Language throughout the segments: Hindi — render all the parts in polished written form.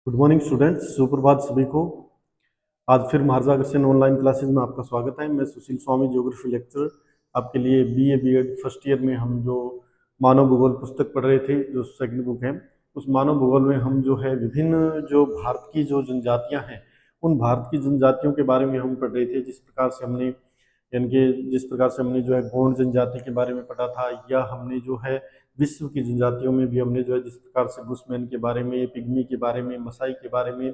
गुड मॉर्निंग स्टूडेंट्स, सुप्रभात सभी को। आज फिर मार्गदर्शन ऑनलाइन क्लासेस में आपका स्वागत है। मैं सुशील स्वामी, ज्योग्राफी लेक्चरर। आपके लिए बीए बीएड फर्स्ट ईयर में हम जो मानव भूगोल पुस्तक पढ़ रहे थे, जो सेकंड बुक है, उस मानव भूगोल में हम जो है विभिन्न जो भारत की जो जनजातियां हैं, उन भारत की जनजातियों के बारे में हम पढ़ रहे थे। जिस प्रकार से हमने जो है गोंड जनजाति के बारे में पढ़ा था, या हमने जो है विश्व की जनजातियों में भी हमने जो है जिस प्रकार से बुशमैन के बारे में, पिग्मी के बारे में, मसाई के बारे में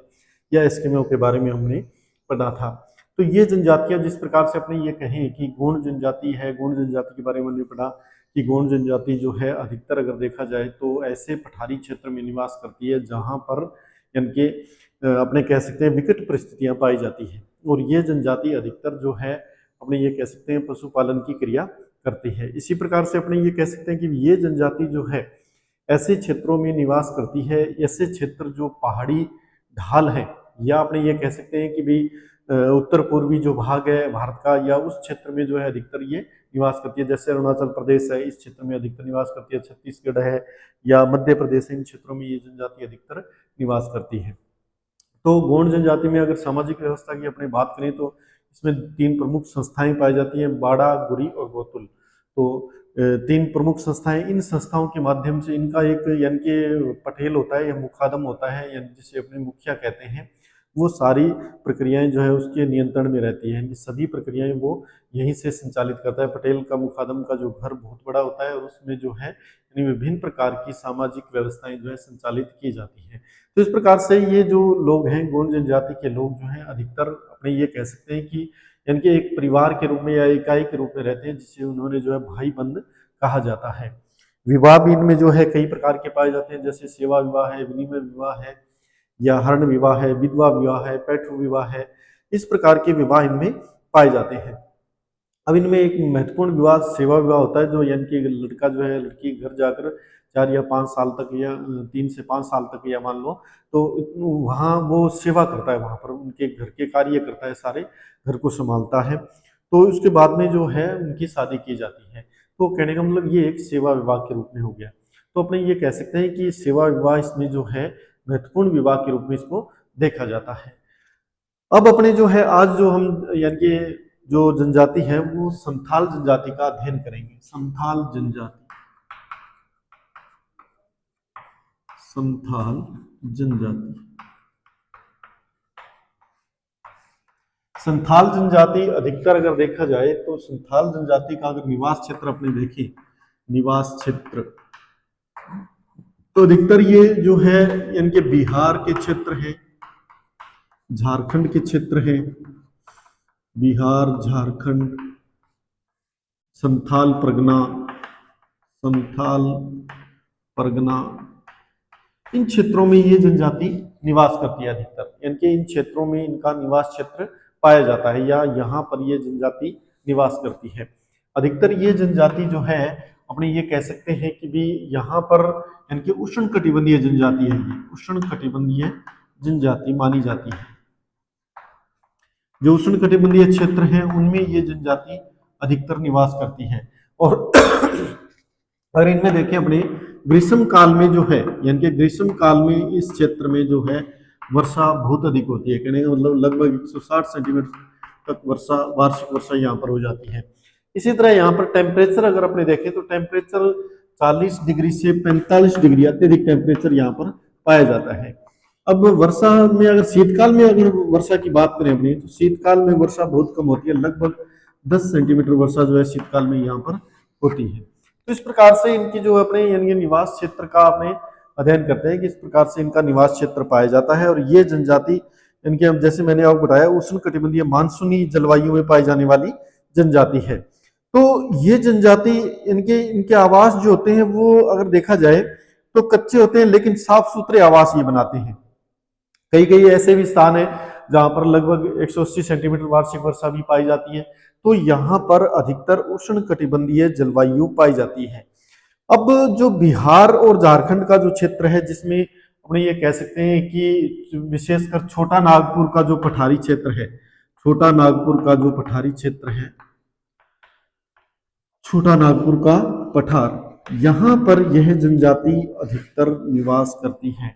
या एस्किमो के बारे में हमने पढ़ा था। तो ये जनजातियां जिस प्रकार से अपने ये कहें कि गोंड जनजाति है, गोंड जनजाति के बारे में हमने पढ़ा कि गोंड जनजाति जो है अधिकतर अगर देखा जाए तो ऐसे पठारी क्षेत्र में निवास करती है जहां पर यानी कि अपने कह सकते हैं विकट परिस्थितियां पाई जाती है। और ये जनजाति अधिकतर जो है अपने ये कह सकते हैं पशुपालन की क्रिया करती है। इसी प्रकार से अपने ये कह सकते हैं कि ये जनजाति जो है ऐसे क्षेत्रों में निवास करती है, ऐसे क्षेत्र जो पहाड़ी ढाल है, या अपने ये कह सकते हैं कि भी उत्तर पूर्वी जो भाग है भारत का, या उस क्षेत्र में जो है अधिकतर ये निवास करती है। जैसे अरुणाचल प्रदेश है, इस क्षेत्र में अधिकतर निवास करती है, छत्तीसगढ़ है या मध्य प्रदेश है, इन क्षेत्रों में ये जनजाति अधिकतर निवास करती है। तो गोंड जनजाति में अगर सामाजिक व्यवस्था की अपने बात करें तो इसमें तीन प्रमुख संस्थाएं पाई जाती हैं, बाड़ा, गुरी और गोतुल। तो तीन प्रमुख संस्थाएं, इन संस्थाओं के माध्यम से इनका एक यानी कि पटेल होता है या मुखादम होता है, यानी जिसे अपने मुखिया कहते हैं, वो सारी प्रक्रियाएं जो है उसके नियंत्रण में रहती है। यानी सभी प्रक्रियाएं वो यहीं से संचालित करता है। पटेल का मुखादम का जो घर बहुत बड़ा होता है और उसमें जो है यानी विभिन्न प्रकार की सामाजिक व्यवस्थाएं जो है संचालित की जाती है। तो इस प्रकार से ये जो लोग हैं, गोंड जनजाति के लोग जो हैं अधिकतर अपने ये कह सकते हैं कि यानी कि एक परिवार के रूप में या इकाई के रूप में रहते हैं, जिसे उन्होंने जो है भाई बंद कहा जाता है। विवाह भी इनमें जो है कई प्रकार के पाए जाते हैं, जैसे सेवा विवाह है, विनिमय विवाह है, या हरण विवाह है, विधवा विवाह है, पैठू विवाह है। इस प्रकार के विवाह इनमें पाए जाते हैं। अब इनमें एक महत्वपूर्ण विवाह सेवा विवाह होता है, जो यानी कि लड़का जो है लड़की घर जाकर 4 या 5 साल तक, या 3 से 5 साल तक, या मान लो तो वहाँ वो सेवा करता है, वहाँ पर उनके घर के कार्य करता है, सारे घर को संभालता है। तो उसके बाद में जो है उनकी शादी की जाती है। तो कहने का मतलब ये एक सेवा विवाह के रूप में हो गया। तो अपने ये कह सकते हैं कि सेवा विवाह इसमें जो है महत्वपूर्ण विवाह के रूप में इसको देखा जाता है। अब अपने जो है आज जो हम यानी कि जो जनजाति है वो संथाल जनजाति का अध्ययन करेंगे। संथाल जनजाति, संथाल जनजाति, संथाल जनजाति अधिकतर अगर देखा जाए तो संथाल जनजाति का अगर निवास क्षेत्र अपने देखें, निवास क्षेत्र, तो अधिकतर ये जो है यानी कि बिहार के क्षेत्र है, झारखंड के क्षेत्र है, बिहार, झारखंड, संथाल परगना, संथाल परगना, इन क्षेत्रों में ये जनजाति निवास करती है अधिकतर। यानी कि इन क्षेत्रों में इनका निवास क्षेत्र पाया जाता है, या यहाँ पर ये जनजाति निवास करती है। अधिकतर ये जनजाति जो है अपने ये कह सकते हैं कि भी यहाँ पर यानी कि उष्ण कटिबंधीय जनजाति है, ये उष्ण कटिबंधीय जनजाति मानी जाती है। जो उष्ण कटिबंधीय क्षेत्र हैं उनमें ये जनजाति अधिकतर निवास करती है। और अगर इनमें देखें अपने ग्रीष्म काल में जो है, यानी कि ग्रीष्म काल में इस क्षेत्र में जो है वर्षा बहुत अधिक होती है। कहने का मतलब लगभग 160 सेंटीमीटर तक वर्षा, वार्षिक वर्षा यहाँ पर हो जाती है। इसी तरह यहाँ पर टेम्परेचर अगर अपने देखें तो टेम्परेचर 40 डिग्री से 45 डिग्री अत्यधिक टेम्परेचर यहाँ पर पाया जाता है। अब वर्षा में अगर शीतकाल में अगर वर्षा की बात करें अपनी, तो शीतकाल में वर्षा बहुत कम होती है, लगभग 10 सेंटीमीटर वर्षा जो है शीतकाल में यहाँ पर होती है। तो इस प्रकार से इनकी जो अपने यानी निवास क्षेत्र का अपने अध्ययन करते हैं कि इस प्रकार से इनका निवास क्षेत्र पाया जाता है। और ये जनजाति इनके, जैसे मैंने आपको बताया, उष्ण कटिबंधीय मानसूनी जलवायु में पाई जाने वाली जनजाति है। तो ये जनजाति इनके आवास जो होते हैं वो अगर देखा जाए तो कच्चे होते हैं, लेकिन साफ सुथरे आवास ये बनाते हैं। कई कई ऐसे भी स्थान है जहां पर लगभग 180 सेंटीमीटर वार्षिक वर्षा भी पाई जाती है। तो यहाँ पर अधिकतर उष्ण कटिबंधीय जलवायु पाई जाती है। अब जो बिहार और झारखंड का जो क्षेत्र है, जिसमें अपने ये कह सकते हैं कि विशेषकर छोटा नागपुर का जो पठारी क्षेत्र है, छोटा नागपुर का जो पठारी क्षेत्र है, छोटा नागपुर का पठार, यहाँ पर यह जनजाति अधिकतर निवास करती है।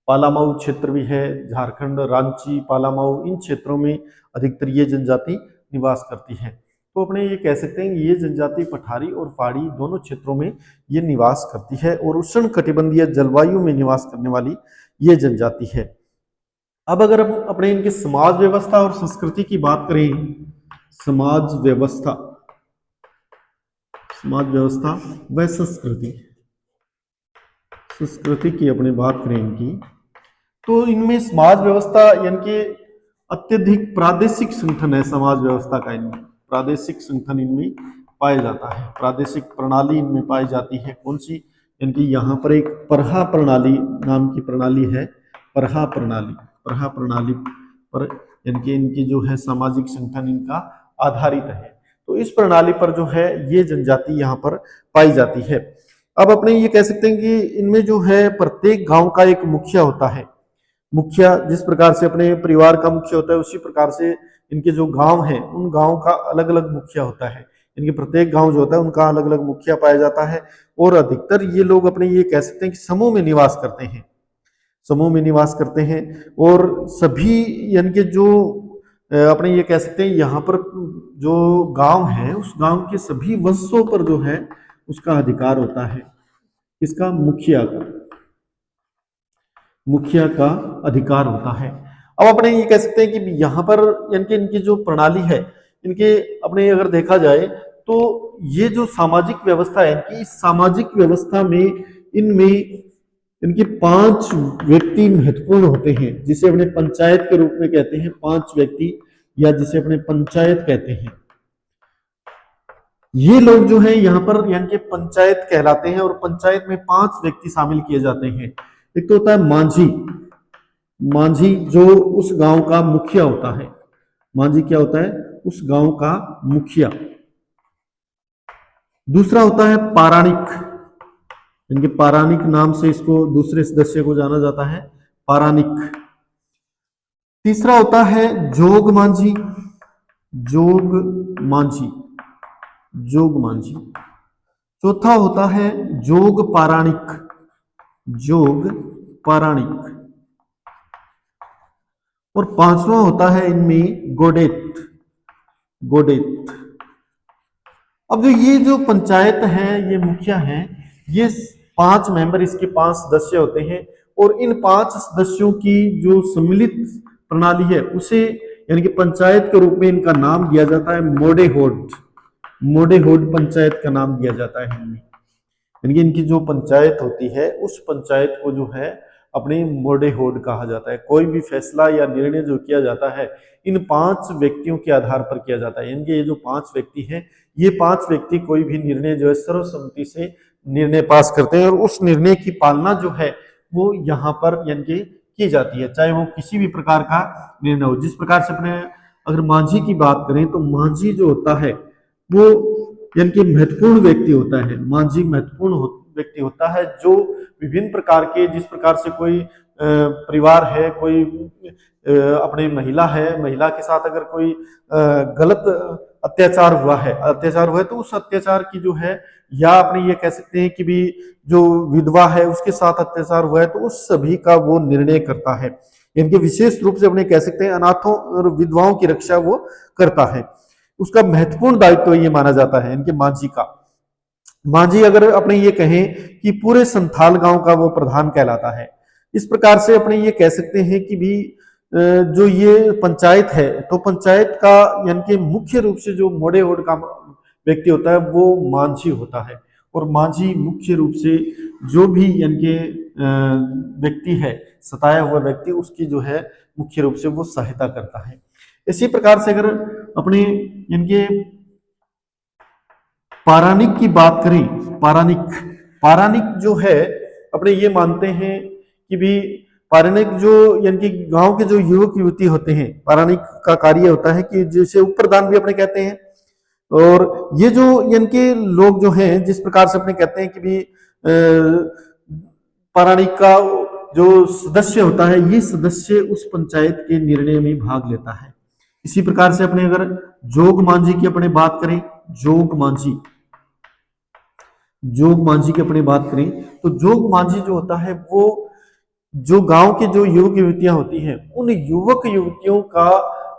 पालामाऊ क्षेत्र भी है, झारखंड, रांची, पालामाऊ, इन क्षेत्रों में अधिकतर ये जनजाति निवास करती है। तो अपने ये कह सकते हैं ये जनजाति पठारी और पहाड़ी दोनों क्षेत्रों में ये निवास करती है और उष्ण कटिबंधीय जलवायु में निवास करने वाली ये जनजाति है। अब अगर हम अपने इनके समाज व्यवस्था और संस्कृति की बात करें, समाज व्यवस्था व संस्कृति की अपने बात करें इनकी, तो इनमें समाज व्यवस्था यानी कि अत्यधिक प्रादेशिक संगठन है समाज व्यवस्था का, इनमें प्रादेशिक संगठन इनमें पाया जाता है, प्रादेशिक प्रणाली इनमें पाई जाती है। कौन सी? यानी कि यहाँ पर एक परहा प्रणाली नाम की प्रणाली है, परहा प्रणाली पर यानी कि इनकी जो है सामाजिक संगठन इनका आधारित है। तो इस प्रणाली पर जो है ये जनजाति यहाँ पर पाई जाती है। अब अपने ये कह सकते हैं कि इनमें जो है प्रत्येक गांव का एक मुखिया होता है। मुखिया जिस प्रकार से अपने परिवार का मुखिया होता है उसी प्रकार से इनके जो गांव हैं उन गांव का अलग अलग मुखिया होता है। इनके प्रत्येक गांव जो होता है उनका अलग अलग मुखिया पाया जाता है और अधिकतर ये लोग अपने ये कह सकते हैं कि समूह में निवास करते हैं और सभी यानी कि जो अपने ये कह सकते हैं यहाँ पर जो गांव है उस गांव के सभी वंशों पर जो है उसका अधिकार होता है। इसका मुखिया का अधिकार होता है। अब अपने ये कह सकते हैं कि यहाँ पर यानी कि इनकी जो प्रणाली है इनके अपने अगर देखा जाए तो ये जो सामाजिक व्यवस्था है इनकी, इस सामाजिक व्यवस्था में इनमें इनके 5 व्यक्ति महत्वपूर्ण होते हैं जिसे अपने पंचायत के रूप में कहते हैं, 5 व्यक्ति या जिसे अपने पंचायत कहते हैं। ये लोग जो है यहाँ पर यानी कि पंचायत कहलाते हैं और पंचायत में 5 व्यक्ति शामिल किए जाते हैं। एक तो होता है मांझी जो उस गांव का मुखिया होता है। मांझी क्या होता है? उस गांव का मुखिया। दूसरा होता है पाराणिक, इनके पाराणिक नाम से इसको दूसरे सदस्य को जाना जाता है, पाराणिक। तीसरा होता है जोग मांझी। चौथा होता है जोग पाराणिक। और 5वां होता है इनमें गोडेत। अब ये जो पंचायत है ये मुखिया है, ये 5 मेंबर, इसके 5 सदस्य होते हैं और इन 5 सदस्यों की जो सम्मिलित प्रणाली है उसे यानी कि पंचायत के रूप में इनका नाम दिया जाता है मोडेहोड पंचायत का नाम दिया जाता है इनमें। यानी कि इनकी जो पंचायत होती है उस पंचायत को जो है अपने मोडेहोड कहा जाता है। कोई भी फैसला या निर्णय जो किया जाता है इन 5 व्यक्तियों के आधार पर किया जाता है। यानी कि ये जो 5 व्यक्ति हैं ये 5 व्यक्ति कोई भी निर्णय जो है सर्वसम्मति से निर्णय पास करते हैं और उस निर्णय की पालना जो है वो यहाँ पर यानी कि की जाती है, चाहे वो किसी भी प्रकार का निर्णय हो। जिस प्रकार से अपने अगर मांझी की बात करें तो मांझी जो होता है वो यानी कि महत्वपूर्ण व्यक्ति होता है। मांझी महत्वपूर्ण व्यक्ति होता है जो विभिन्न प्रकार के, जिस प्रकार से कोई परिवार है, कोई अपने महिला है, महिला के साथ अगर कोई गलत अत्याचार हुआ है तो उस अत्याचार की जो है, या अपने ये कह सकते हैं कि भी जो विधवा है उसके साथ अत्याचार हुआ है तो उस सभी का वो निर्णय करता है। इनके विशेष रूप से अपने कह सकते हैं अनाथों और विधवाओं की रक्षा वो करता है, उसका महत्वपूर्ण दायित्व ये माना जाता है इनके मांझी का। मांझी अगर अपने ये कहें कि पूरे संथाल गांव का वो प्रधान कहलाता है। इस प्रकार से अपने ये कह सकते हैं कि भी जो ये पंचायत है तो पंचायत का यानी कि मुख्य रूप से जो मोडेहोड का व्यक्ति होता है वो मांझी होता है और मांझी मुख्य रूप से जो भी यानी कि व्यक्ति है, सताया हुआ व्यक्ति, उसकी जो है मुख्य रूप से वो सहायता करता है। इसी प्रकार से अगर अपने इनके पाराणिक की बात करें, पाराणिक जो है अपने ये मानते हैं कि भी पाराणिक जो यानी कि गांव के जो युवक युवती होते हैं, पाराणिक का कार्य होता है कि जिसे उपप्रधान भी अपने कहते हैं। और ये जो यानी कि लोग जो हैं जिस प्रकार से अपने कहते हैं कि भी पाराणिक का जो सदस्य होता है ये सदस्य उस पंचायत के निर्णय में भाग लेता है। इसी प्रकार से अपने अगर जोग मांझी की अपने बात करें, जोग मांझी की अपने बात करें तो जोग मांझी जो होता है वो जो गांव के जो युवक युवतियां होती हैं, उन युवक युवतियों का,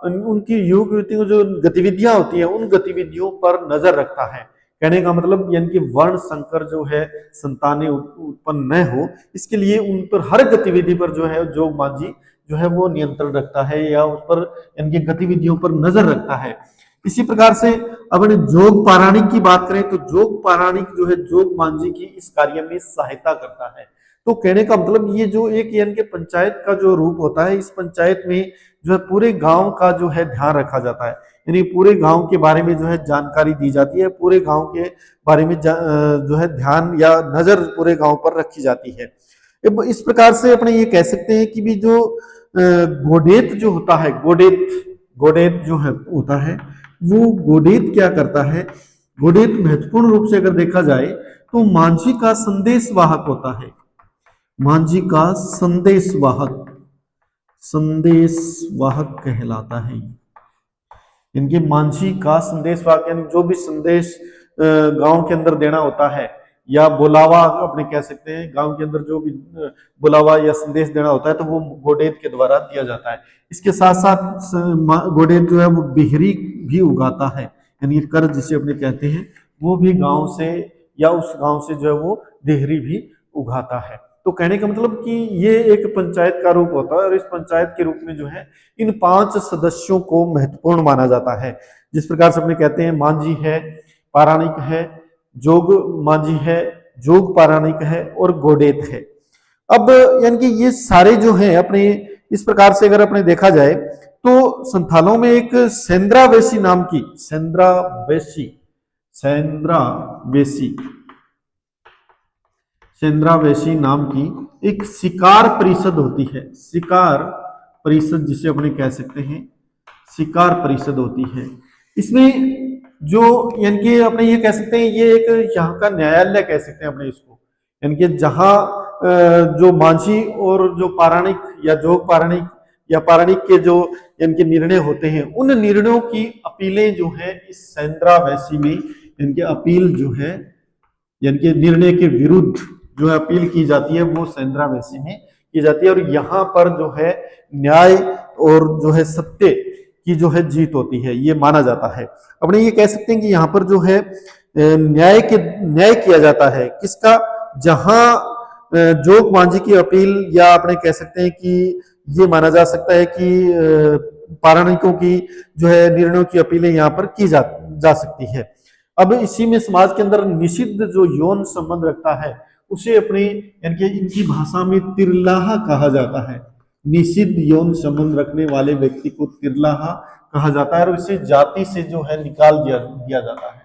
उनकी युवक युवतियों जो गतिविधियां होती हैं, उन गतिविधियों पर नजर रखता है। कहने का मतलब यानी कि वर्ण संकर जो है संतानें उत्पन्न न हो, इसके लिए उन पर हर गतिविधि पर जो है जोग मांझी जो है वो नियंत्रण रखता है, या उस पर यानी कि गतिविधियों पर नजर रखता है। इसी प्रकार से अपने जोग पारायणिक की बात करें तो जोग पारायणिक जो है जोग मांझी की इस कार्य में सहायता करता है। तो कहने का मतलब ये जो एक यानी कि पंचायत का जो रूप होता है, इस पंचायत में जो है पूरे गांव का जो है ध्यान रखा जाता है, यानी पूरे गांव के बारे में जो है जानकारी दी जाती है, पूरे गांव के बारे में जो है ध्यान या नजर पूरे गांव पर रखी जाती है। इस प्रकार से अपने ये कह सकते हैं कि भी जो गोडेत जो होता है, गोडेत गोडेत जो है होता है, वो गोडेत क्या करता है, गोडेत महत्वपूर्ण रूप से अगर देखा जाए तो मांझी का संदेश वाहक होता है। मांझी का संदेश वाहक कहलाता है। इनके मांझी का संदेश वाहक यानी जो भी संदेश गांव के अंदर देना होता है, या बुलावा अपने कह सकते हैं, गांव के अंदर जो भी बुलावा या संदेश देना होता है तो वो गोडेत के द्वारा दिया जाता है। इसके साथ साथ गोडेत जो है वो बिहरी भी उगाता है, यानी कर जिसे अपने कहते हैं, वो भी गांव से या उस गांव से जो है वो देहरी भी उगाता है। तो कहने का मतलब कि ये एक पंचायत का रूप होता है, और इस पंचायत के रूप में जो है इन 5 सदस्यों को महत्वपूर्ण माना जाता है। जिस प्रकार से अपने कहते हैं मांझी है, पारायणिक है, जोग मांझी है, जोग पारायणिक है और गोडेत है। अब यानी कि ये सारे जो हैं अपने इस प्रकार से अगर अपने देखा जाए तो संथालों में एक सेंद्रावेशी नाम की सेंद्रावेशी नाम की एक शिकार परिषद होती है। शिकार परिषद जिसे अपने कह सकते हैं, शिकार परिषद होती है। इसमें जो यानी कि अपने ये कह सकते हैं, ये एक यहाँ का न्यायालय कह सकते हैं अपने इसको, यानी कि जहाँ जो मांझी और जो पारायणिक या जोग पारायणिक या पारायणिक के जो इनके निर्णय होते हैं, उन निर्णयों की अपीलें जो है इस सेंद्रावेशी में इनके अपील जो है यानी कि निर्णय के विरुद्ध जो है अपील की जाती है, वो सेंद्रावेशी में की जाती है। और यहाँ पर जो है न्याय और जो है सत्य की जो है जीत होती है, ये माना जाता है। अपने ये कह सकते हैं कि यहाँ पर जो है न्याय किया जाता है किसका, जहां जोग मांझी की अपील, या अपने कह सकते हैं कि ये माना जा सकता है कि पारायणिकों की जो है निर्णयों की अपीलें यहाँ पर की जा सकती है। अब इसी में समाज के अंदर निषिद्ध जो यौन संबंध रखता है उसे अपने यानी कि इनकी भाषा में तिरलाहा कहा जाता है। निषिद्ध यौन संबंध रखने वाले व्यक्ति को तिरलाहा कहा जाता है, और इसे जाति से जो है निकाल दिया जाता है,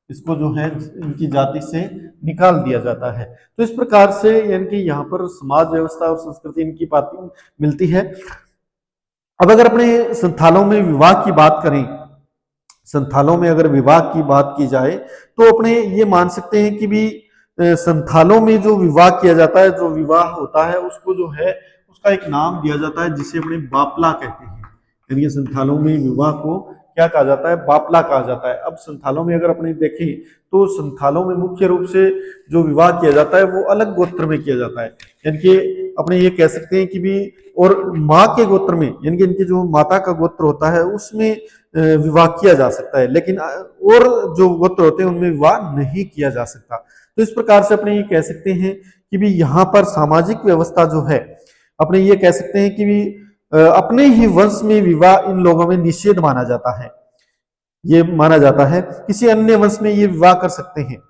इसको जो है इनकी जाति से निकाल दिया जाता है। तो इस प्रकार से यानी कि यहाँ पर समाज व्यवस्था और संस्कृति इनकी बातें मिलती है। अब अगर अपने संथालों में विवाह की बात करें, संथालों में अगर विवाह की बात की जाए तो अपने ये मान सकते हैं कि भी संथालों में जो विवाह किया जाता है, जो विवाह होता है उसको जो है उसका एक नाम दिया जाता है जिसे अपने बापला कहते हैं। यानी संथालों में विवाह को क्या कहा जाता है, बापला कहा जाता है। अब संथालों में अगर अपने देखें तो संथालों में मुख्य रूप से जो विवाह किया जाता है वो अलग गोत्र में किया जाता है, यानी कि अपने ये कह सकते हैं कि भी, और माँ के गोत्र में यानी कि इनकी जो माता का गोत्र होता है उसमें विवाह किया जा सकता है, लेकिन और जो गोत्र होते हैं उनमें विवाह नहीं किया जा सकता। तो इस प्रकार से अपने ये कह सकते हैं कि भी यहाँ पर सामाजिक व्यवस्था जो है, अपने ये कह सकते हैं कि भी अपने ही वंश में विवाह इन लोगों में निषेध माना जाता है। ये माना जाता है किसी अन्य वंश में ये विवाह कर सकते हैं।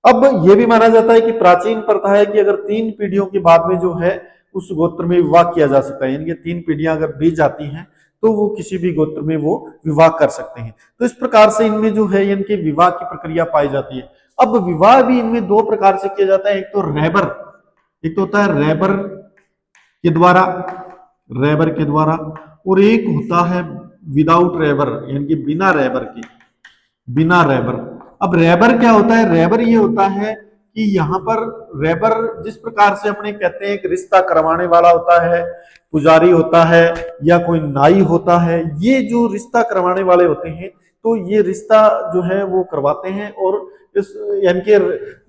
अब ये भी माना जाता है कि प्राचीन प्रथा है कि अगर 3 पीढ़ियों के बाद में जो है उस गोत्र में विवाह किया जा सकता है, यानी कि 3 पीढ़ियां अगर बीत जाती हैं तो वो किसी भी गोत्र में वो विवाह कर सकते हैं। तो इस प्रकार से इनमें जो है इनके विवाह की प्रक्रिया पाई जाती है। अब विवाह भी इनमें 2 प्रकार से किया जाता है, एक तो रैबर, एक तो होता है रैबर के द्वारा, और एक होता है विदाउट रैबर, यानी कि बिना रैबर। अब रैबर क्या होता है, रैबर ये होता है कि यहाँ पर रैबर जिस प्रकार से अपने कहते हैं एक रिश्ता करवाने वाला होता है, पुजारी होता है या कोई नाई होता है, ये जो रिश्ता करवाने वाले होते हैं तो ये रिश्ता जो है वो करवाते हैं, और इस यानी कि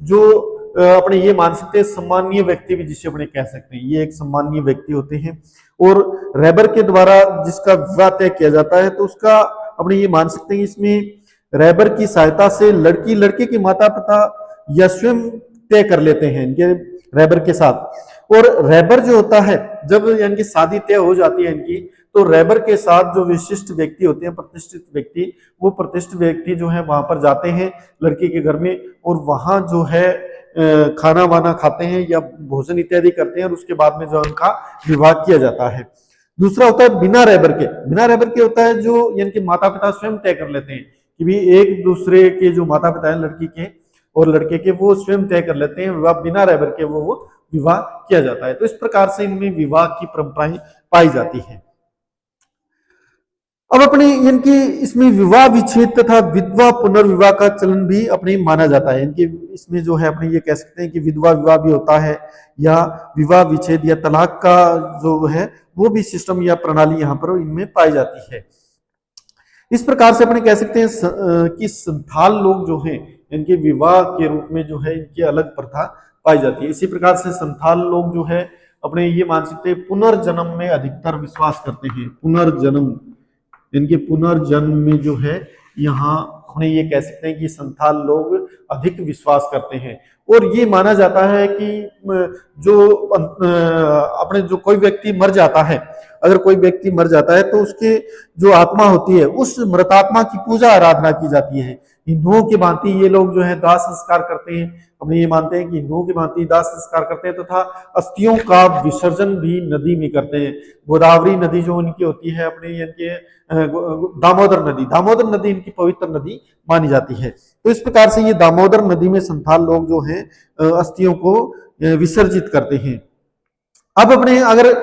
जो अपने ये मान सकते हैं सम्मानीय व्यक्ति भी जिसे अपने कह सकते हैं, ये एक सम्मानीय व्यक्ति होते हैं। और रहबर के द्वारा जिसका विवाह तय किया जाता है तो उसका अपने ये मान सकते हैं इसमें रहबर की सहायता से लड़की लड़के के माता पिता या स्वयं तय कर लेते हैं इनके रहबर के साथ। और रहबर जो होता है जब यानी कि शादी तय हो जाती है इनकी, तो रहबर के साथ जो विशिष्ट व्यक्ति होते हैं, प्रतिष्ठित व्यक्ति, वो प्रतिष्ठित व्यक्ति जो है वहां पर जाते हैं लड़की के घर में, और वहां जो है खाना वाना खाते हैं या भोजन इत्यादि करते हैं, और उसके बाद में जो उनका विवाह किया जाता है। दूसरा होता है बिना रहबर के। बिना रहबर के होता है जो यानी कि माता पिता स्वयं तय कर लेते हैं कि भी एक दूसरे के जो माता पिता हैं लड़की के और लड़के के, वो स्वयं तय कर लेते हैं विवाह, बिना रहबर के वो विवाह किया जाता है। तो इस प्रकार से इनमें विवाह की परंपराएं पाई जाती है। अब अपने इनकी इसमें विवाह विच्छेद तथा विधवा पुनर्विवाह का चलन भी अपने माना जाता है। इनके इसमें जो है अपने ये कह सकते हैं कि विधवा विवाह भी होता है, या विवाह विच्छेद या तलाक का जो है वो भी सिस्टम या प्रणाली यहाँ पर इनमें पाई जाती है। इस प्रकार से अपने कह सकते हैं कि संथाल लोग जो हैं इनके विवाह के रूप में जो है इनकी अलग प्रथा पाई जाती है। इसी प्रकार से संथाल लोग जो है अपने ये मान सकते हैं पुनर्जन्म में अधिकतर विश्वास करते हैं। पुनर्जन्म, इनके पुनर्जन्म में जो है यहाँ अपने ये कह सकते हैं कि संथाल लोग अधिक विश्वास करते हैं। और ये माना जाता है कि जो अपने जो कोई व्यक्ति मर जाता है, अगर कोई व्यक्ति मर जाता है तो उसके जो आत्मा होती है उस मृतात्मा की पूजा आराधना की जाती है। हिंदुओं की भांति ये लोग जो है दाह संस्कार करते हैं। अपने ये मानते हैं कि हिंदुओं की भांति दाह संस्कार करते हैं तथा अस्थियों का विसर्जन भी नदी में करते हैं। गोदावरी नदी जो इनकी होती है अपने इनके दामोदर नदी इनकी पवित्र नदी मानी जाती है। तो इस प्रकार से ये दामोदर नदी में संथाल लोग जो हैं अस्थियों को विसर्जित करते हैं। अब अपने अगर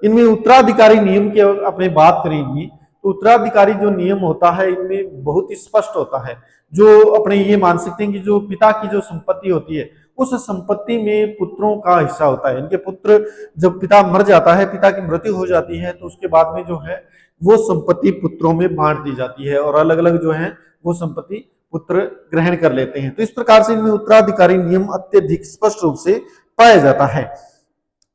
इनमें उत्तराधिकारी नियम की अपने बात करेंगे तो उत्तराधिकारी जो नियम होता है इनमें बहुत ही स्पष्ट होता है। जो अपने ये मान सकते हैं कि जो पिता की जो संपत्ति होती है उस संपत्ति में पुत्रों का हिस्सा होता है। इनके पुत्र, जब पिता मर जाता है, पिता की मृत्यु हो जाती है, तो उसके बाद में जो है वो संपत्ति पुत्रों में बांट दी जाती है और अलग अलग जो है वो संपत्ति पुत्र ग्रहण कर लेते हैं। तो इस प्रकार से इनमें उत्तराधिकारी नियम अत्यधिक स्पष्ट रूप से पाया जाता है।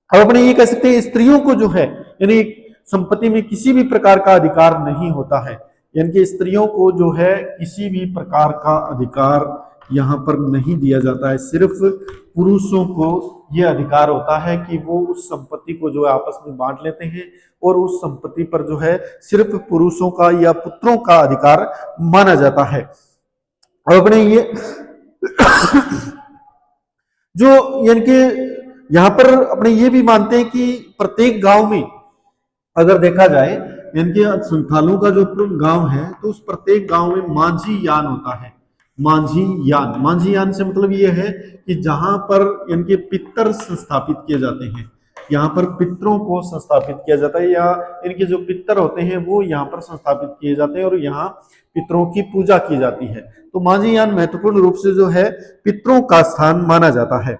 अब अपने ये कह सकते हैं स्त्रियों को जो है यानी संपत्ति में किसी भी प्रकार का अधिकार नहीं होता है। यानी कि स्त्रियों को जो है किसी भी प्रकार का अधिकार यहाँ पर नहीं दिया जाता है। सिर्फ पुरुषों को यह अधिकार होता है कि वो उस संपत्ति को जो है आपस में बांट लेते हैं और उस संपत्ति पर जो है सिर्फ पुरुषों का या पुत्रों का अधिकार माना जाता है। और अपने ये जो यानी कि यहाँ पर अपने ये भी मानते हैं कि प्रत्येक गांव में अगर देखा जाए इनके संथालों का जो गांव है तो उस प्रत्येक गांव में मांझी यान होता है। मांझी यान से मतलब ये है कि जहां पर इनके पितर संस्थापित किए जाते हैं, यहाँ पर पितरों को संस्थापित किया जाता है, या इनके जो पितर होते हैं वो यहाँ पर संस्थापित किए जाते हैं और यहाँ पितरों की पूजा की जाती है। तो मांझी यान महत्वपूर्ण रूप से जो है पितरों का स्थान माना जाता है।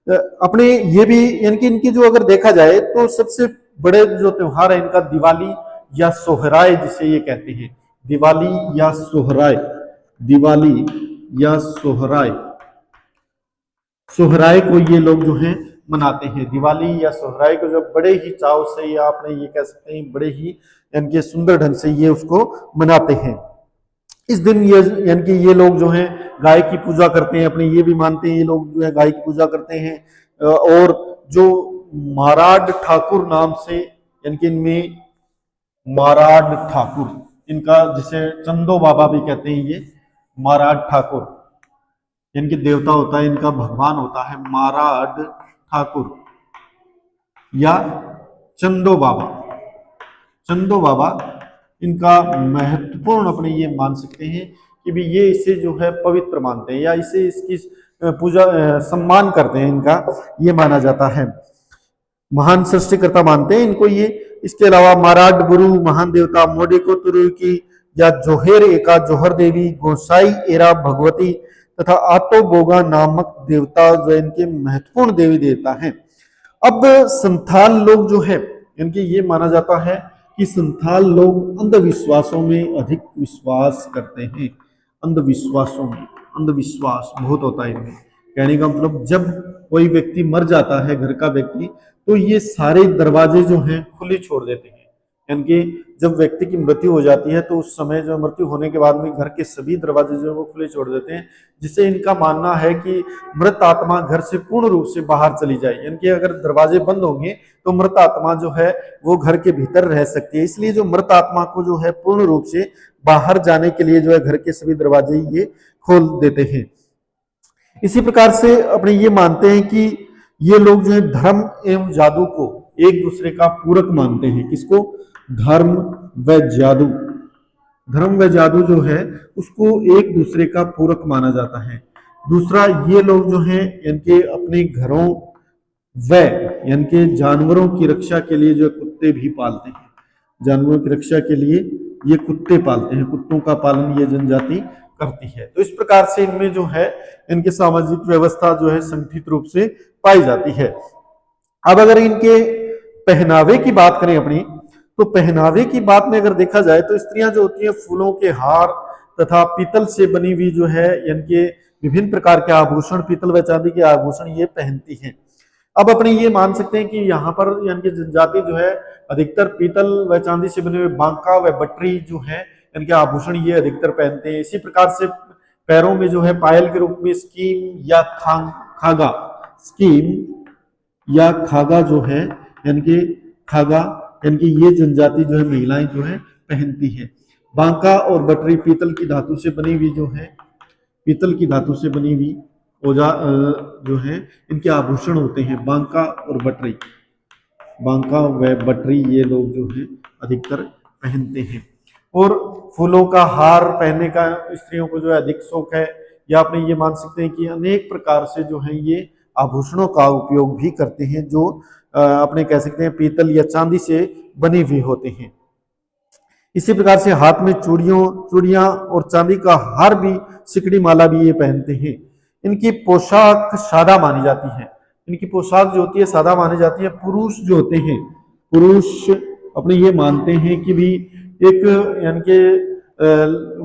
अपने ये भी यानी कि इनकी जो अगर देखा जाए तो सबसे बड़े जो त्योहार है इनका दिवाली या सोहराय जिसे ये कहते हैं, दिवाली या सोहराय, दिवाली या सोहराय, सोहराय को ये लोग जो हैं मनाते हैं। दिवाली या सोहराय को जो बड़े ही चाव से या आपने ये कह सकते हैं बड़े ही इनके सुंदर ढंग से ये उसको मनाते हैं। इस दिन ये यानी कि ये लोग जो हैं गाय की पूजा करते हैं। अपने ये भी मानते हैं ये लोग जो है गाय की पूजा करते हैं। और जो माराड ठाकुर नाम से यानी कि इनमें माराड ठाकुर, इनका जिसे चंदो बाबा भी कहते हैं, ये माराड ठाकुर इनके देवता होता है, इनका भगवान होता है माराड ठाकुर या चंदो बाबा। चंदो बाबा इनका महत्वपूर्ण अपने ये मान सकते हैं कि भी ये इसे जो है पवित्र मानते हैं या इसे इसकी पूजा सम्मान करते हैं, इनका ये माना जाता है। महान सृष्टिकर्ता मानते हैं इनको ये। इसके अलावा माराड गुरु महान देवता मोडेको तुरु की या जोहेर एका जोहर देवी, गोसाई एरा भगवती तथा आतो बोगा नामक देवता जो इनके महत्वपूर्ण देवी देवता हैं। अब संथाल लोग जो है इनके ये माना जाता है कि संथाल लोग अंधविश्वासों में अधिक विश्वास करते हैं। अंधविश्वासों में, अंधविश्वास बहुत होता है इनमें। कहने का मतलब जब कोई व्यक्ति मर जाता है, घर का व्यक्ति, तो ये सारे दरवाजे जो हैं खुले छोड़ देते हैं। यानी कि जब व्यक्ति की मृत्यु हो जाती है तो उस समय जो मृत्यु होने के बाद में घर के सभी दरवाजे जो है वो खुले छोड़ देते हैं, जिससे इनका मानना है कि मृत आत्मा घर से पूर्ण रूप से बाहर चली जाए। यानी कि अगर दरवाजे बंद होंगे तो मृत आत्मा जो है वो घर के भीतर रह सकती है, इसलिए जो मृत आत्मा को जो है पूर्ण रूप से बाहर जाने के लिए जो है घर के सभी दरवाजे ये खोल देते हैं। इसी प्रकार से अपने ये मानते हैं कि ये लोग जो है धर्म एवं जादू को एक दूसरे का पूरक मानते हैं। किसको? धर्म व जादू। धर्म व जादू जो है उसको एक दूसरे का पूरक माना जाता है। दूसरा, ये लोग जो हैं इनके अपने घरों व यानी कि जानवरों की रक्षा के लिए जो कुत्ते भी पालते हैं। जानवरों की रक्षा के लिए ये कुत्ते पालते हैं, कुत्तों का पालन ये जनजाति करती है। तो इस प्रकार से इनमें जो है इनकी सामाजिक व्यवस्था जो है संगठित रूप से पाई जाती है। अब अगर इनके पहनावे की बात करें अपनी, तो पहनावे की बात में अगर देखा जाए तो स्त्रियां जो होती हैं फूलों के हार तथा पीतल से बनी हुई जो है इनके विभिन्न प्रकार के आभूषण, पीतल व चांदी के आभूषण ये पहनती हैं। अब अपने ये मान सकते हैं कि यहाँ पर यानी कि जनजाति जो है अधिकतर पीतल व चांदी से बने हुए बांका व बटरी जो है इनके आभूषण ये अधिकतर पहनते हैं। इसी प्रकार से पैरों में जो है पायल के रूप में स्कीम या खागा, स्कीम या खागा जो है यानी कि खागा यानी कि ये जनजाति जो है महिलाएं जो है पहनती है। बांका और बटरी पीतल की धातु से बनी हुई जो है, पीतल की धातु से बनी हुई औजार जो है इनके आभूषण होते हैं। बांका और बटरी, बांका व बटरी ये लोग जो है अधिकतर पहनते हैं। और फूलों का हार पहनने का स्त्रियों को जो है अधिक शौक है, या अपने ये मान सकते हैं कि अनेक प्रकार से जो है ये आभूषणों का उपयोग भी करते हैं जो अपने कह सकते हैं पीतल या चांदी से बने हुए होते हैं। इसी प्रकार से हाथ में चूड़ियां और चांदी का हार भी, सिकड़ी माला भी ये पहनते हैं। इनकी पोशाक सादा मानी जाती है, इनकी पोशाक जो होती है सादा मानी जाती है। पुरुष जो होते हैं, पुरुष अपने ये मानते हैं कि भी एक यानी कि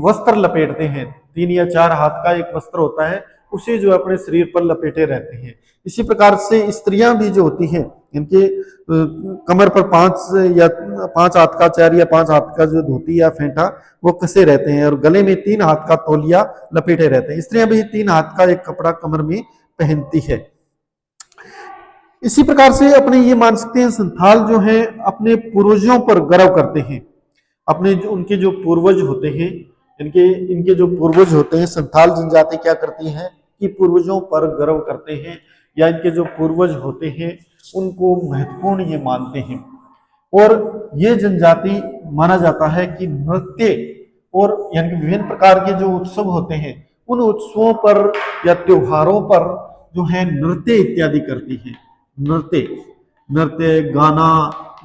वस्त्र लपेटते हैं, 3 या 4 हाथ का एक वस्त्र होता है, उसे जो अपने शरीर पर लपेटे रहते हैं। इसी प्रकार से स्त्रियां भी जो होती हैं इनके कमर पर 5 हाथ का 4 या 5 हाथ का जो धोती या फेंटा वो कसे रहते हैं, और गले में 3 हाथ का तौलिया लपेटे रहते हैं। स्त्रियां भी 3 हाथ का एक कपड़ा कमर में पहनती है। इसी प्रकार से अपने ये मान सकते हैं संथाल जो है अपने पूर्वजों पर गर्व करते हैं। अपने जो उनके जो पूर्वज होते हैं, इनके जो पूर्वज होते हैं, संथाल जनजाति क्या करती है कि पूर्वजों पर गर्व करते हैं, या इनके जो पूर्वज होते हैं उनको महत्वपूर्ण ये मानते हैं। और ये जनजाति माना जाता है कि नृत्य और यानी कि विभिन्न प्रकार के जो उत्सव होते हैं उन उत्सवों पर या त्योहारों पर जो है नृत्य इत्यादि करती है। नृत्य गाना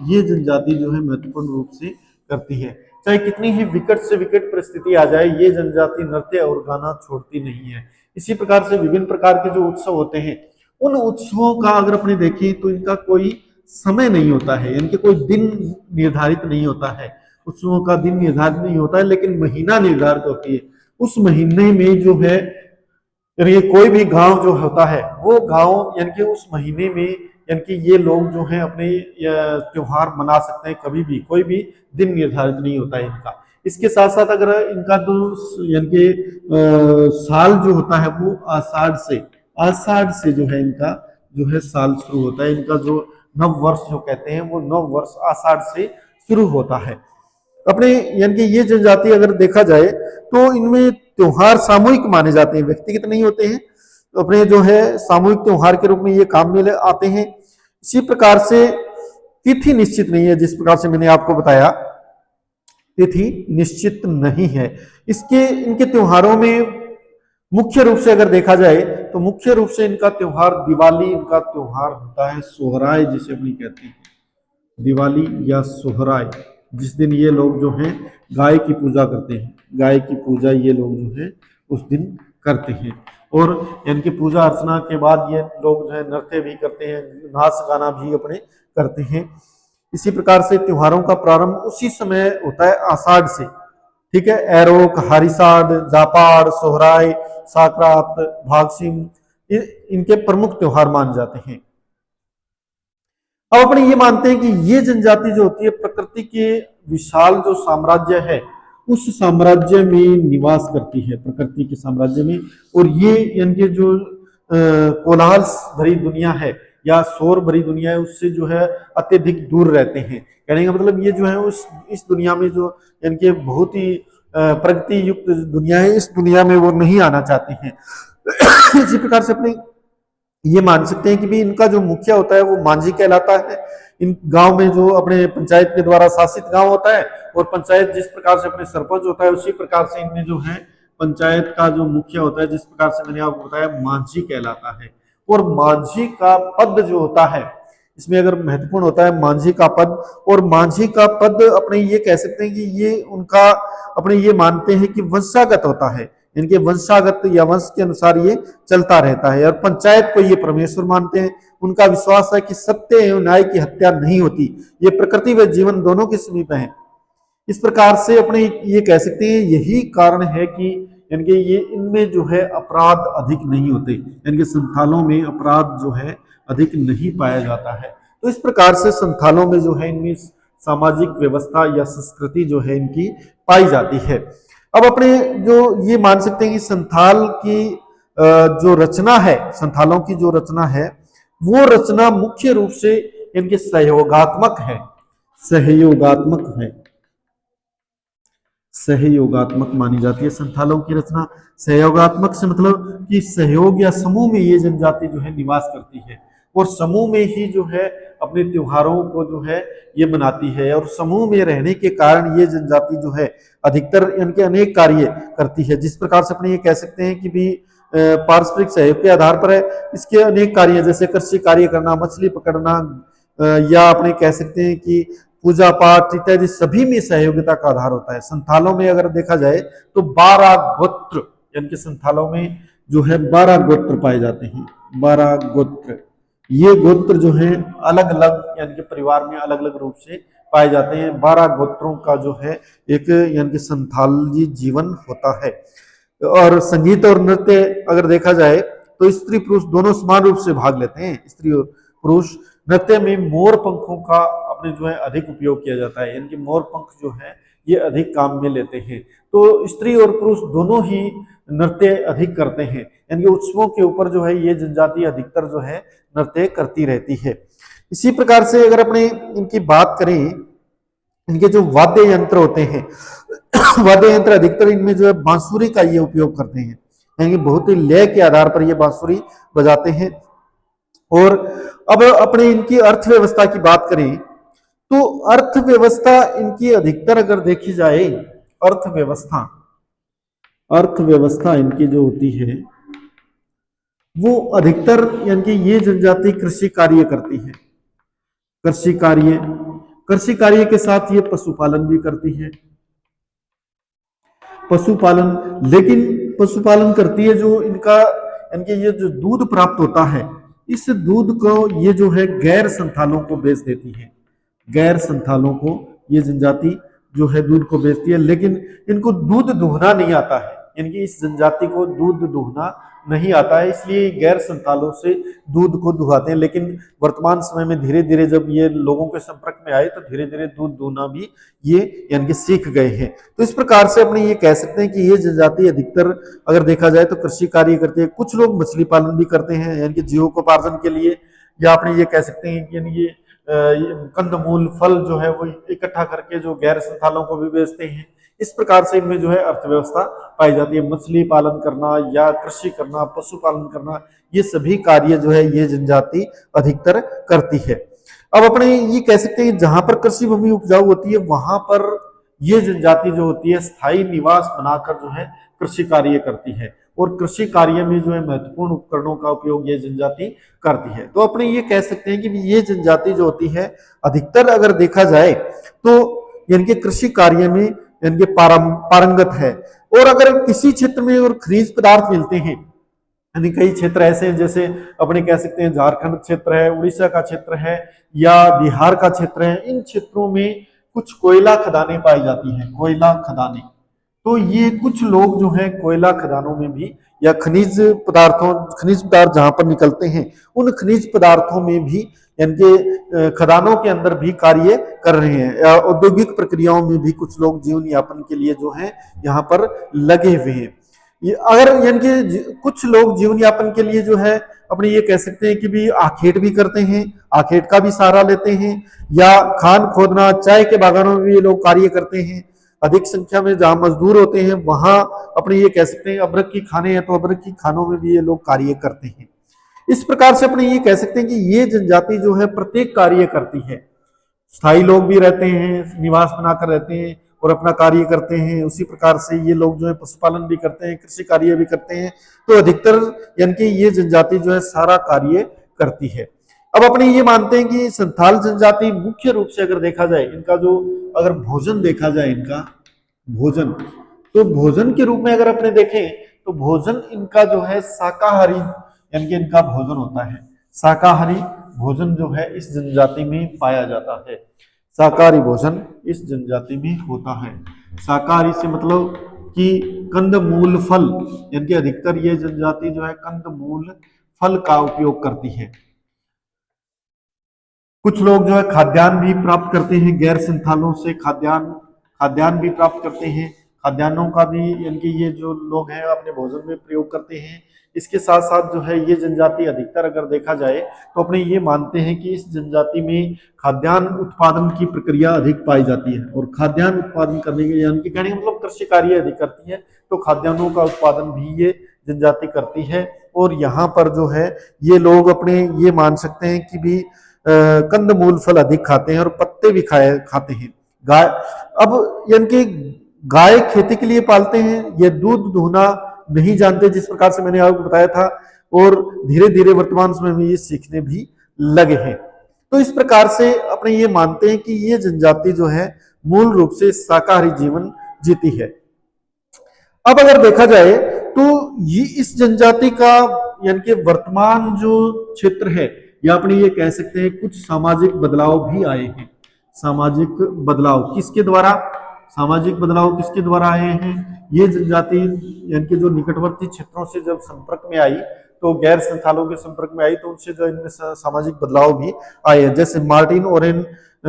ये जनजाति जो है महत्वपूर्ण रूप से करती है। चाहे कितनी ही विकट से विकट परिस्थिति आ जाए, ये जनजाति नृत्य और गाना छोड़ती नहीं है। इसी प्रकार से विभिन्न प्रकार के जो उत्सव होते हैं उन उत्सवों का अगर अपने देखें तो इनका कोई समय नहीं होता है, इनके कोई दिन निर्धारित नहीं होता है। उत्सवों का दिन निर्धारित नहीं होता है, लेकिन महीना निर्धारित होती है। उस महीने में जो है यानी कोई भी गांव जो होता है वो गांव यानी कि उस महीने में यानी कि ये लोग जो हैं अपने त्योहार मना सकते हैं कभी भी, कोई भी दिन निर्धारित नहीं होता है इनका। इसके साथ साथ अगर इनका तो यानी कि साल जो होता है वो आषाढ़ से जो है इनका जो है साल शुरू होता है। इनका जो नव वर्ष जो कहते हैं वो नव वर्ष आषाढ़ से शुरू होता है। अपने यानी कि ये जनजाति अगर देखा जाए तो इनमें त्योहार सामूहिक माने जाते हैं, व्यक्तिगत नहीं होते हैं। तो अपने जो है सामूहिक त्योहार के रूप में ये काम में आते हैं। इसी प्रकार से तिथि निश्चित नहीं है, जिस प्रकार से मैंने आपको बताया तिथि निश्चित नहीं है। इनके त्योहारों में मुख्य रूप से अगर देखा जाए तो मुख्य रूप से इनका त्योहार दिवाली इनका त्योहार होता है। सोहराय जिसे अपनी कहते हैं, दिवाली या सोहराय, जिस दिन ये लोग जो हैं गाय की पूजा करते हैं। गाय की पूजा ये लोग जो है उस दिन करते हैं, और इनकी पूजा अर्चना के बाद ये लोग जो है नृत्य भी करते हैं, नाच गाना भी अपने करते हैं। इसी प्रकार से त्योहारों का प्रारंभ उसी समय होता है आषाढ़ से, ठीक है। एरोक, हरिसाड, जापाड़, सोहराय, साकरात, भागसिम इनके प्रमुख त्योहार माने जाते हैं। अब अपने ये मानते हैं कि ये जनजाति जो होती है प्रकृति के विशाल जो साम्राज्य है उस साम्राज्य में निवास करती है, प्रकृति के साम्राज्य में। और ये इनके जो कोलाहल भरी दुनिया है या शोर भरी दुनिया है उससे जो है अत्यधिक दूर रहते हैं। कहने का मतलब ये जो है उस इस दुनिया में जो इनके बहुत ही प्रगति युक्त दुनिया है, इस दुनिया में वो नहीं आना चाहते हैं। इसी प्रकार से अपने ये मान सकते हैं कि भी इनका जो मुखिया होता है वो मांझी कहलाता है। इन गांव में जो अपने पंचायत के द्वारा शासित गांव होता है और पंचायत जिस प्रकार से अपने सरपंच होता है उसी प्रकार से इनमें जो है पंचायत का जो मुखिया होता है जिस प्रकार से मैंने आपको बताया मांझी कहलाता है। और मांझी का पद जो होता है इसमें अगर महत्वपूर्ण होता है मांझी का पद। और मांझी का पद अपने ये कह सकते हैं कि ये उनका अपने ये मानते हैं कि वंशागत होता है, इनके वंशागत या वंश के अनुसार ये चलता रहता है। और पंचायत को ये परमेश्वर मानते हैं। उनका विश्वास है कि सत्य एवं न्याय की हत्या नहीं होती, ये प्रकृति व जीवन दोनों के समीप है। इस प्रकार से अपने ये कह सकते हैं यही कारण है कि इनके ये इनमें जो है अपराध अधिक नहीं होते, इनके संथालों में अपराध जो है अधिक नहीं पाया जाता है। तो इस प्रकार से संथालों में जो है इनमें सामाजिक व्यवस्था या संस्कृति जो है इनकी पाई जाती है। अब अपने जो ये मान सकते हैं कि संथाल की जो रचना है, संथालों की जो रचना है वो रचना मुख्य रूप से इनके सहयोगात्मक है, सहयोगात्मक है, सहयोगात्मक मानी जाती है। संथालों की रचना सहयोगात्मक से मतलब कि सहयोग या समूह में ये जनजाति जो है निवास करती है और समूह में ही जो है अपने त्योहारों को जो है ये मनाती है। और समूह में रहने के कारण ये जनजाति जो है अधिकतर इनके अनेक कार्य करती है। जिस प्रकार से अपने ये कह सकते हैं कि भी पारस्परिक सहयोग के आधार पर है इसके अनेक कार्य, जैसे कृषि कार्य करना, मछली पकड़ना, या अपने कह सकते हैं कि पूजा पाठ इत्यादि सभी में सहयोगिता का आधार होता है। संथालों में अगर देखा जाए तो 12 गोत्र, यानी कि संथालों में जो है 12 गोत्र पाए जाते हैं, 12 गोत्र। ये गोत्र जो है अलग अलग यानी कि परिवार में अलग अलग रूप से पाए जाते हैं। 12 गोत्रों का जो है एक यानी कि संथाली जीवन होता है। और संगीत और नृत्य अगर देखा जाए तो स्त्री पुरुष दोनों समान रूप से भाग लेते हैं। स्त्री और पुरुष नृत्य में मोर पंखों का अपने जो है अधिक उपयोग किया जाता है, यानी कि मोर पंख जो है ये अधिक काम में लेते हैं। तो स्त्री और पुरुष दोनों ही नृत्य अधिक करते हैं, यानी कि उत्सवों के ऊपर जो है ये जनजाति अधिकतर जो है नृत्य करती रहती है। इसी प्रकार से अगर अपने इनकी बात करें, इनके जो वाद्य यंत्र होते हैं वाद्य यंत्र अधिकतर इनमें जो है बांसुरी का ये उपयोग करते हैं, यानी कि बहुत ही लय के आधार पर ये बांसुरी बजाते हैं। और अब अपने इनकी अर्थव्यवस्था की बात करें तो अर्थव्यवस्था इनकी अधिकतर अगर देखी जाए, अर्थव्यवस्था इनकी जो होती है वो अधिकतर यानी कि ये जनजाति कृषि कार्य करती है, कृषि कार्य के साथ ये पशुपालन भी करती है, पशुपालन। लेकिन पशुपालन करती है जो इनका इनके ये जो दूध प्राप्त होता है इस दूध को ये जो है गैर संथालों को बेच देती है, गैर संथालों को ये जनजाति जो है दूध को बेचती है। लेकिन इनको दूध दूहना नहीं आता है, इनकी इस जनजाति को दूध दूहना नहीं आता है, इसलिए गैर संथालों से दूध को दुहाते हैं। लेकिन वर्तमान समय में धीरे धीरे जब ये लोगों के संपर्क में आए तो धीरे धीरे दूध दूहना भी ये यानी कि सीख गए हैं। तो इस प्रकार से अपने ये कह सकते हैं कि ये जनजाति अधिकतर अगर देखा जाए तो कृषि कार्य करते हैं। कुछ लोग मछली पालन भी करते हैं, यानी कि जीविकोपार्जन के लिए, या अपने ये कह सकते हैं कि यानी ये कंदमूल फल जो है वो इकट्ठा करके जो गैर संथालों को भी बेचते हैं। इस प्रकार से इनमें जो है अर्थव्यवस्था पाई जाती है। मछली पालन करना या कृषि करना, पशुपालन करना, ये सभी कार्य जो है ये जनजाति अधिकतर करती है। अब अपने ये कह सकते हैं जहां पर कृषि भूमि उपजाऊ होती है वहां पर ये जनजाति जो होती है स्थायी निवास बनाकर जो है कृषि कार्य करती है और कृषि कार्य में जो है महत्वपूर्ण उपकरणों का उपयोग ये जनजाति करती है। तो अपने ये कह सकते हैं कि ये जनजाति जो होती है अधिकतर अगर देखा जाए तो यानी कि कृषि कार्य में यानी कि पारंगत है। और अगर किसी क्षेत्र में और खनिज पदार्थ मिलते हैं, यानी कई क्षेत्र ऐसे हैं जैसे अपने कह सकते हैं झारखंड क्षेत्र है, उड़ीसा का क्षेत्र है या बिहार का क्षेत्र है, इन क्षेत्रों में कुछ कोयला खदानें पाई जाती हैं, कोयला खदानें। तो ये कुछ लोग जो है कोयला खदानों में भी या खनिज पदार्थ जहां पर निकलते हैं, उन खनिज पदार्थों में भी यानी कि खदानों के अंदर भी कार्य कर रहे हैं। औद्योगिक प्रक्रियाओं में भी कुछ लोग जीवन यापन के लिए जो है यहाँ पर लगे हुए हैं। ये अगर यानी कि कुछ लोग जीवन यापन के लिए जो है अपने ये कह सकते हैं कि भी आखेट भी करते हैं, आखेट का भी सहारा लेते हैं, या खान खोदना, चाय के बागानों में भी ये लोग कार्य करते हैं। अधिक संख्या में जहां मजदूर होते हैं वहां अपने ये कह सकते हैं अबरक की खाने हैं तो अबरक की खानों में भी ये लोग कार्य करते हैं। इस प्रकार से अपने ये कह सकते हैं कि ये जनजाति जो है प्रत्येक कार्य करती है। स्थायी लोग भी रहते हैं, निवास बनाकर रहते हैं और अपना कार्य करते हैं। उसी प्रकार से ये लोग जो है पशुपालन भी करते हैं, कृषि कार्य भी करते हैं। तो अधिकतर यानी कि ये जनजाति जो है सारा कार्य करती है। अब अपने ये मानते हैं कि संथाल जनजाति मुख्य रूप से अगर देखा जाए, इनका जो अगर भोजन देखा जाए, इनका भोजन, तो भोजन के रूप में अगर अपने देखें तो भोजन इनका जो है शाकाहारी यानी कि इनका भोजन होता है। शाकाहारी भोजन जो है इस जनजाति में पाया जाता है। शाकाहारी भोजन इस जनजाति में होता है। शाकाहारी से मतलब कि कंद मूल फल, यानी कि अधिकतर ये जनजाति जो है कंद मूल फल का उपयोग करती है। कुछ लोग जो है खाद्यान्न भी प्राप्त करते हैं, गैर संथालों से खाद्यान्न भी प्राप्त करते हैं। खाद्यान्नों का भी यानी कि ये जो लोग हैं अपने भोजन में प्रयोग करते हैं। इसके साथ साथ जो है ये जनजाति अधिकतर अगर देखा जाए तो अपने ये मानते हैं कि इस जनजाति में खाद्यान्न उत्पादन की प्रक्रिया अधिक पाई जाती है, और खाद्यान्न उत्पादन करने के यानी कि कहने का मतलब कृषि कार्य अधिक करती है, तो खाद्यान्नों का उत्पादन भी ये जनजाति करती है। और यहाँ पर जो है ये लोग अपने ये मान सकते हैं कि भी कंद मूल फल अधिक खाते हैं और पत्ते भी खाते हैं। गाय, अब यानी कि गाय खेती के लिए पालते हैं, ये दूध दूहना नहीं जानते, जिस प्रकार से मैंने आपको बताया था, और धीरे धीरे वर्तमान समय में ये सीखने भी लगे हैं। तो इस प्रकार से अपने ये मानते हैं कि ये जनजाति जो है मूल रूप से शाकाहारी जीवन जीती है। अब अगर देखा जाए तो ये इस जनजाति का यानी कि वर्तमान जो क्षेत्र है, या अपने ये कह सकते हैं कुछ सामाजिक बदलाव भी आए हैं। सामाजिक बदलाव किसके द्वारा आए हैं? ये जनजाति यानी कि जो निकटवर्ती क्षेत्रों से जब संपर्क में आई, तो गैर संथालों के संपर्क में आई, तो उनसे जो इनमें सामाजिक बदलाव भी आए हैं। जैसे मार्टिन ओरेन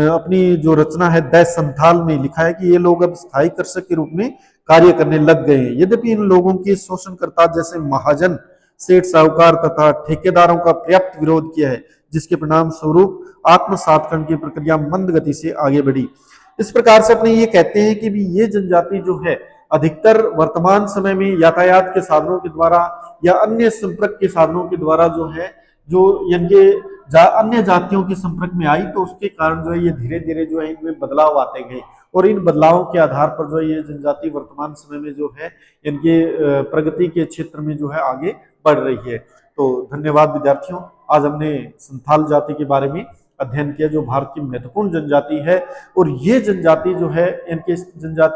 अपनी जो रचना है द संथाल में लिखा है कि ये लोग अब स्थायी कृषक के रूप में कार्य करने लग गए हैं। यद्यपि इन लोगों के शोषणकर्ता जैसे महाजन, सेठ, साहूकार तथा ठेकेदारों का पर्याप्त विरोध किया है, जिसके परिणाम स्वरूप आत्मसातकरण की प्रक्रिया मंद गति से आगे बढ़ी। इस प्रकार से अपने ये कहते हैं कि भी ये जनजाति जो है अधिकतर वर्तमान समय में यातायात के साधनों के द्वारा या अन्य संपर्क के साधनों के द्वारा जो है जो यानी अन्य जातियों के संपर्क में आई, तो उसके कारण जो है ये धीरे धीरे जो है इनमें बदलाव आते गए, और इन बदलावों के आधार पर जो है ये जनजाति वर्तमान समय में जो है इनके प्रगति के क्षेत्र में जो है आगे बढ़ रही है। तो धन्यवाद विद्यार्थियों, आज हमने संथाल जाति के बारे में अध्ययन किया, जो भारत की महत्वपूर्ण जनजाति है। और ये जनजाति जो है इनके जनजाति